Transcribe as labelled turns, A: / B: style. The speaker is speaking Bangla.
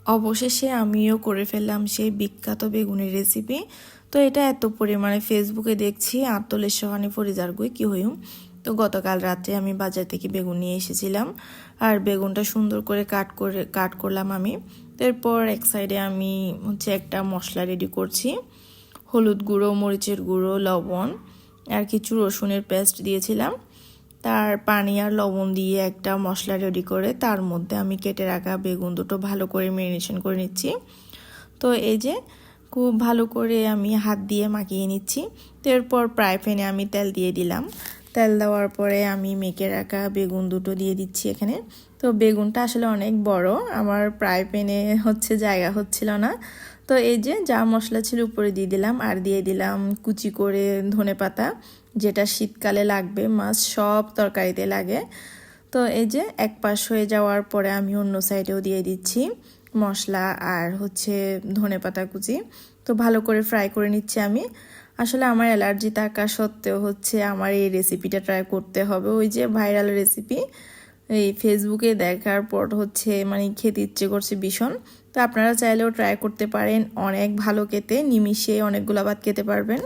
A: অবশেষে আমিও করে ফেললাম সেই বিখ্যাত বেগুনের রেসিপি। তো এটা এত পরিমাণে ফেসবুকে দেখছি আতলের সহানি ফরিজার গুই কি হইম। তো গতকাল রাত্রে আমি বাজার থেকে বেগুন নিয়ে এসেছিলাম, আর বেগুনটা সুন্দর করে কাট করলাম আমি। এরপর এক সাইডে আমি একটা মশলা রেডি করছি। হলুদ গুঁড়ো, মরিচের গুঁড়ো, লবণ আর কিছু রসুনের পেস্ট দিয়েছিলাম। তার পানি আর লবণ দিয়ে একটা মশলা রেডি করে তার মধ্যে আমি কেটে রাখা বেগুন দুটো ভালো করে ম্যারিনেশন করে নিচ্ছি। তো এই যে খুব ভালো করে আমি হাত দিয়ে মাখিয়ে নিচ্ছি। তো এরপর ফ্রাই প্যানে আমি তেল দিয়ে দিলাম। তেল দেওয়ার পরে আমি মেখে রাখা বেগুন দুটো দিয়ে দিচ্ছি এখানে। তো বেগুনটা আসলে অনেক বড়, আমার ফ্রাই প্যানে জায়গা হচ্ছিল না। তো এই যে যা মশলা ছিল উপরে দিয়ে দিলাম, আর দিয়ে দিলাম কুচি করে ধনেপাতা, যেটা শীতকালে লাগবে, মাছ সব তরকারিতে লাগে। তো এই যে এক পাশ হয়ে যাওয়ার পরে আমি অন্য সাইডেও দিয়ে দিচ্ছি মশলা আর ধনেপাতা কুচি। তো ভালো করে ফ্রাই করে নিচ্ছি আমি। আসলে আমার অ্যালার্জি থাকা সত্ত্বেও আমার এই রেসিপিটা ট্রাই করতে হবে। ওই যে ভাইরাল রেসিপি এই ফেসবুকে দেখার পর মানে খেতে ইচ্ছে করছে ভীষণ। তো আপনারা চাইলেও ট্রাই করতে পারেন, অনেক ভালো খেতে, নিমিষে অনেকগুলো ভাত খেতে পারবেন।